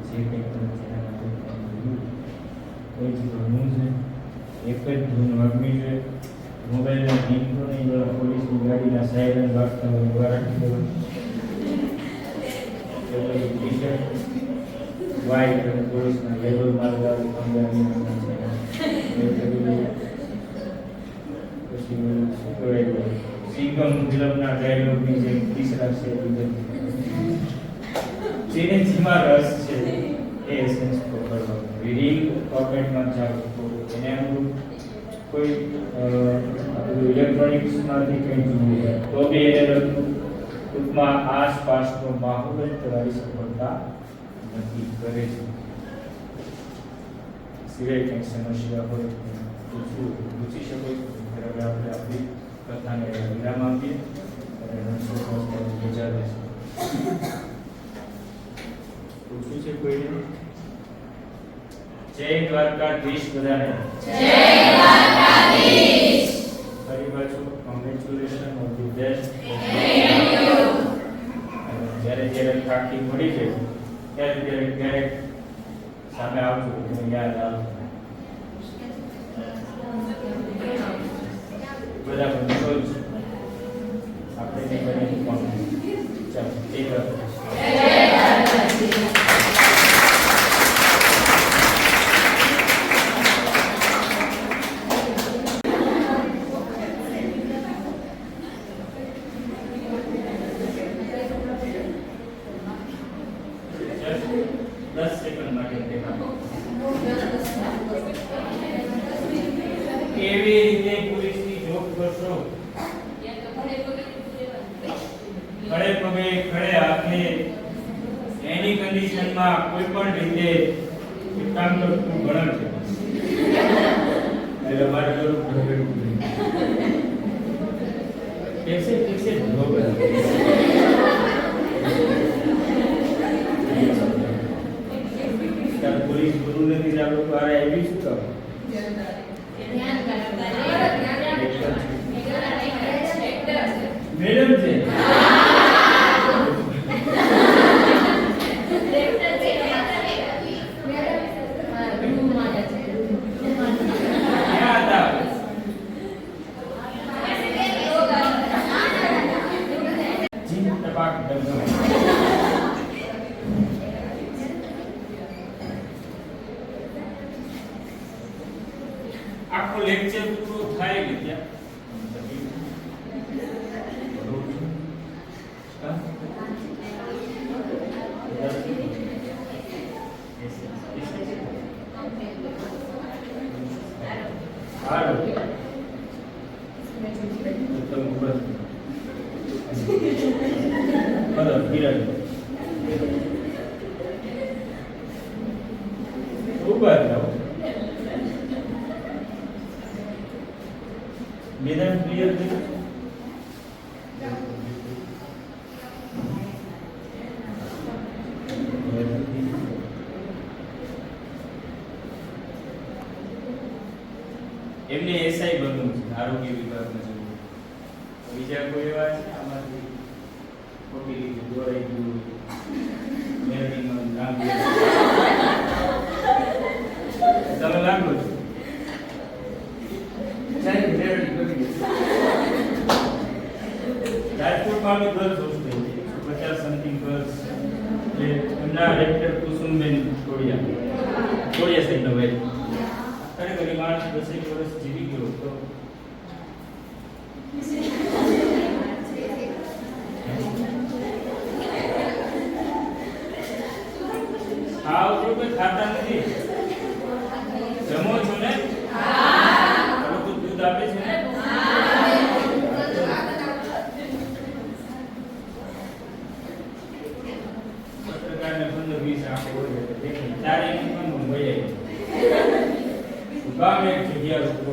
જે કંઈ પણ જેના માટે કોઈ જ ભણવું છે, એક જ ધૂન વાગવી છે, મોબાઈલના ગીત તો નહીં જોવા, પોલીસની ગાડીના સાયરન વાગતા હોય એવા રાખી દેવા, ટી શર્ટ વ્હાઈટ અને પોલીસના લેબલ મારવાળી પંજાબી સિંગમ ફિલ્મના ડાયલોગની જે તીસરા છે જેને જેમાં રસ છે એ એસેન્સ પકડવાનો, રીડિંગ ફોર્મેટમાં ચાલુ એને અનુરૂપ કોઈ ઇલેક્ટ્રોનિક્સમાંથી કંઈ જોવું હોય તો બી એને લગતું ટૂંકમાં આસપાસનો માહોલ જ તમારી સફળતા નક્કી કરે છે. સિવાય કંઈક સમસ્યા હોય પૂછી શકો છો. હવે આપણે આપણી કથાને વિરામ આપીએ અને મજા રહેશે. પૂછવું છે કોઈને? જય દ્વારકાધીશ બધાને. જય દ્વારકાધીશ. ફરી પાછું કોંગ્રેચ્યુલેશન ઓન ધી બેસ્ટ. જ્યારે જ્યારે થાકી મળી જાય ત્યારે ક્યારેક સામે આવજો મને યાદ આવશે. બધા બંધો જ આપણે નહીં બની પણ ચાલો એક વાર કેવી રીતે પોલીસની જોબ કરશો? ખડે પગે ખડે હાથે એની કન્ડિશનમાં કોઈ પણ રીતે એક કામ કરતું ગણન છે એટલે મારે જરૂર ઠીક છે પોલીસ ગુરુ નથી જાગો તારે એવી શું કહો? મેડમ છે આખો લેક્ચર પૂરો થાય કે ત્યાં મેદાન ક્લિયર છે. એમને એસઆઈ બનવું છે આરોગ્ય વિભાગમાં જવું. બીજા કોઈ એવા છે આમાંથી ખોટી રીતે દોરાઈ ગયું મેરડીમાં નામ તમે લાગો છો રાજકોટમાં બી ગર્લ્સ હોસ્ટેલ 50 સમથિંગ ગર્લ્સ એટલે એમના ડાયરેક્ટર કુસુમબેન ચોડિયા સાહેબનો ભાઈ ખરેખર એ માણસ 10 વર્ષ જીવી ગયો તો ખાવ છો કે ખાતા નથી? જમો છો ને? લોકો દૂધ આપે છે ને? પત્રકારને 15-20 આંખો હોય ત્યારે એની પણ મુંબઈ ગામે એક જગ્યા રોકો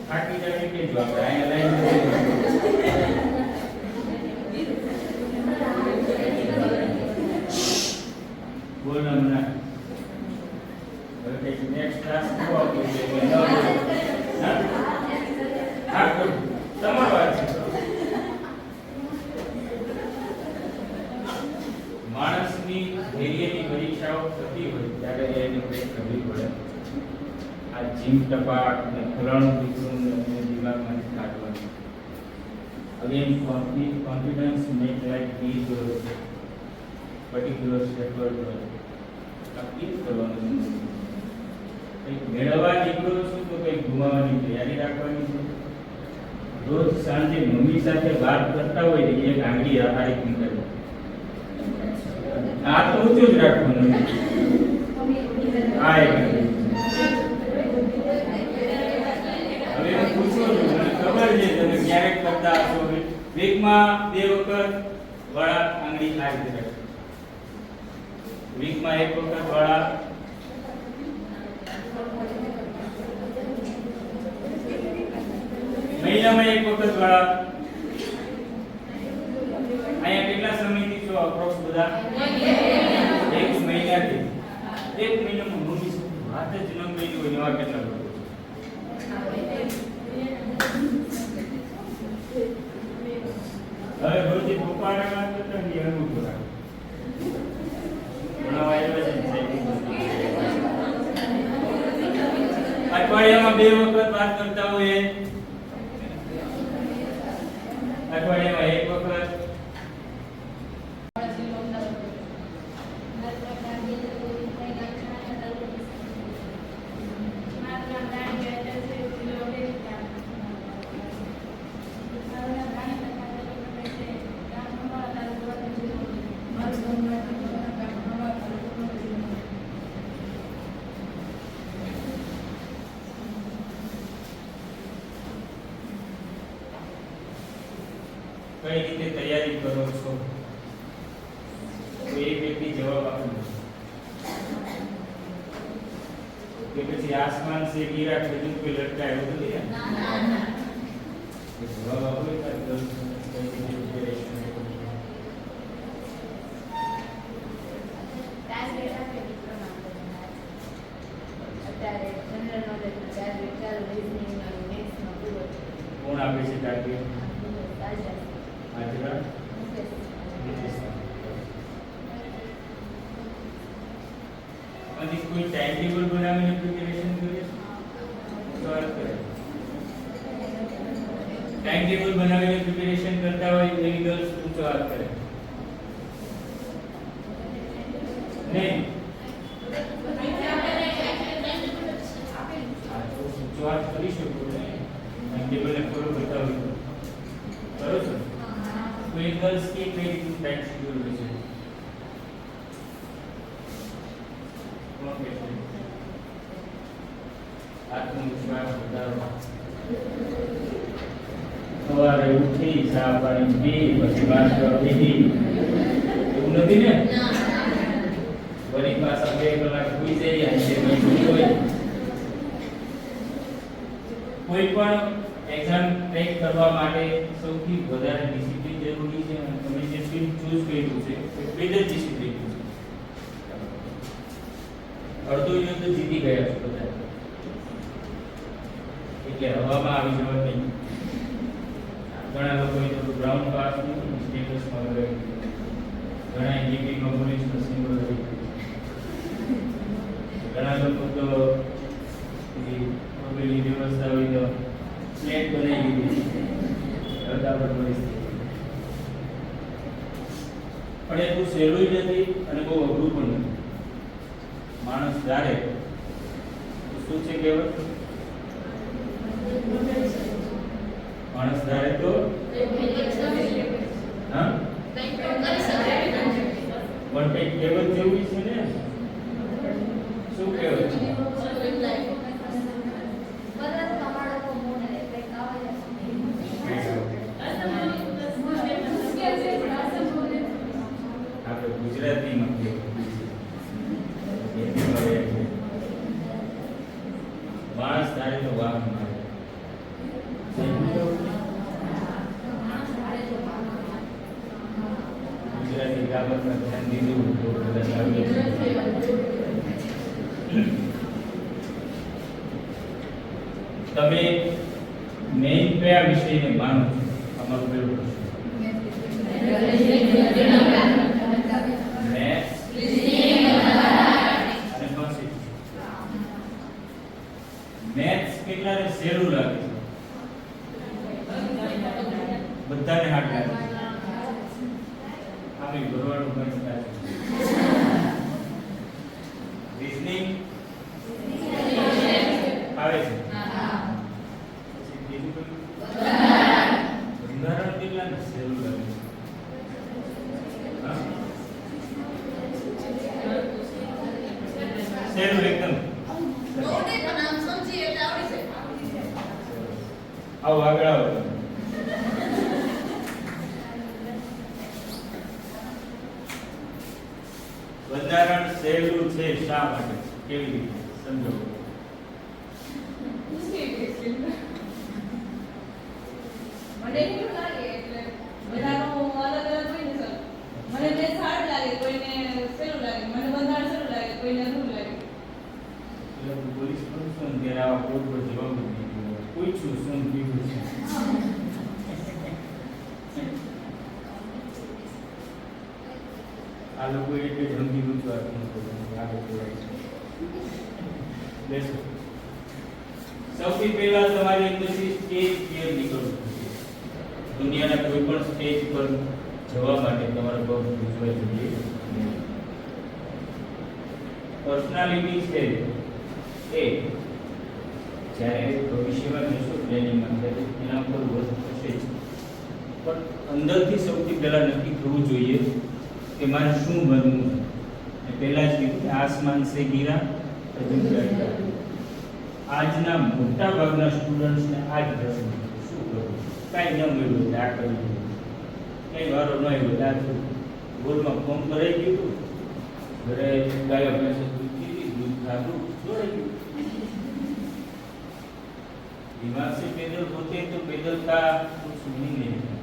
થાકી જાય કે જો આપણે અહીંયા લાઈન બોલના મના હવે નેક્સ્ટ ક્લાસ કો આપો છે હા તમારો વાત છે જીમ ટપાક ને ફલાણું દીકરું ને દિમાગમાંથી કાઢવાનું. Again, confidence make like these particular effort નક્કી કરવાનું છે. કંઈક મેળવવા નીકળો છો તો કંઈક ગુમાવવાની તૈયારી રાખવાની છે. રોજ સાંજે મમ્મી સાથે વાત કરતા હોય ને એક આંગળી આહારી નીકળે. આ તો ઊંચું જ રાખવાનું. આ એક હવે હું પૂછું છું, મને ખબર છે તમે ક્યારેક કરતા હશો. વીકમાં 2 વખત વડા આંગળી આ રીતે રાખો. વીકમાં 1 વખત વડા, મહિનામાં 1 વખત વડા. અહીંયા કેટલા સમયથી છો અપ્રોક્સ બધા? 1 મહિનાથી. 1 મહિનામાં મમ્મી સાથે વાત જ ન કરી હોય એવા કેટલા લોકો? હવે રોજે પપ્પાને વાત કરતા ને અનુભવ રાખો. ભણાવવા આવ્યા છે અઠવાડિયામાં 2 વખત વાત કરતા હોય, અઠવાડિયામાં 1 વખત. કઈ રીતે તૈયારી કરો છો? કોઈ એક વ્યક્તિ જવાબ આપે કે પછી આસમાન સે ગીરા ખજૂર पे लटका है वो तो दिया जवाब आपो कई રીતે પ્રિપેરેશન કોણ આપે છે ટાર્ગેટ? આજરા અને કોઈ ટાઈમ ટેબલ બનાવીને પ્રિપેરેશન કરીએ તો વાત કરે. ટાઈમ ટેબલ બનાવીને પ્રિપેરેશન કરતા હોય એની ગર્લ્સ ઊંચો હાથ કરે. નહીં ઊંચો હાથ કરી શકો ને ટાઈમ ટેબલને ફોલો કરતા હોય કરો છો? કોઈ ગર્લ્સ કે કઈ રીતનું ટાઈમ શેડ્યુલ હોય છે? આત્મવિશ્વાસ વધારવા. સવારે ઉઠી ચા પાણી પી પછી નાસ્તો લીધી એવું નથી ને? વળી પાછા 2 કલાક સુઈ જઈએ અને હોય. કોઈ પણ એક્ઝામ ક્રેક કરવા માટે સૌથી વધારે ડિસિપ્લિન જરૂરી છે અને તમે જે ફિલ્ડ ચૂઝ કર્યું છે એ ફિલ્ડ જ ડિસિપ્લિન છે. અડધો યુદ્ધ જીતી ગયા છો બધા. એટલે હવામાં આવી જવા નહીં. ઘણા લોકોએ તો ગ્રાઉન્ડ પાસ કર્યું, સ્ટેટસમાં લગાવી દીધું. ઘણા જીપીમાં પોલીસનો સિમ્બોલ લગાવી દીધો. ઘણા લોકો તો મોબાઈલની વ્યવસ્થા હોય તો પ્લેટ બનાવી દીધી. અડધા પરિસ્થિતિ પણ એટલું સહેલું નથી અને બહુ અઘરું પણ નથી. માણસ ધારે શું છે કહેવત? માણસ ધારે તો હા પણ કઈક કહેવત જેવું છે ને. શું કહેવત છે? આપણે ગુજરાતીમાં માણસ ધારે તો વાહ મારે. ગુજરાતી ગ્રામરમાં ધ્યાન દીધું તો બધા આવી જશે. તમે મેઇન કયા વિષયને માનો છો? અમારું પેલું પ્રશ્ન. બધાને હાથ લાગે આમે ભરવાનું બંધ થાય રીઝનિંગ આવે છે પછી બીજું કયું બંધારણ કેટલા ને સહેલું લાગે હા સહેલું એકદમ આવો આગળ આવો બંધારણ સહેલું છે શા માટે કેવી રીતે સમજો મને કેવું લાગે એટલે બધાનું અલગ અલગ હોય ને સર મને જે સારું લાગે કોઈને સહેલું લાગે મને બંધારણ સહેલું લાગે કોઈને અઘરું લાગે એટલે પોલીસ પણ ત્યારે આવા કોડ પર જવાબ નથી દીધો પૂછ્યું શું કીધું છે આ લોકો એટલે જંગી ગુજવાત બેસો સૌથી પહેલા તમારે પછી સ્ટેજ ફિયર નીકળવું જોઈએ દુનિયાના કોઈ પણ સ્ટેજ પર જવા માટે તમારે બહુ ગુજવા જોઈએ પર્સનાલિટી છે એ જ્યારે ભવિષ્યમાં જશો પ્લેનિંગમાં ત્યારે એના પર વર્ક થશે જ પણ અંદરથી સૌથી પહેલા નક્કી થવું જોઈએ કે મારે શું બનવું છે પહેલા જ કીધું કે આસમાન સે ગીરા તો જંગલ આજના મોટા ભાગના સ્ટુડન્ટ્સને આ જ પ્રશ્ન શું કરવું કાંઈ ન મળ્યું એટલે આ કરવું કંઈ વારો ન આવ્યો એટલે આ બોર્ડમાં ફોર્મ ભરાઈ ગયું ઘરે ગાયો ભેંસો દૂધ પીધી દૂધ ખાધું દોડાઈ ગયું दिमाग से पैदल होते तो पैदल का कुछ मीनिंग नहीं है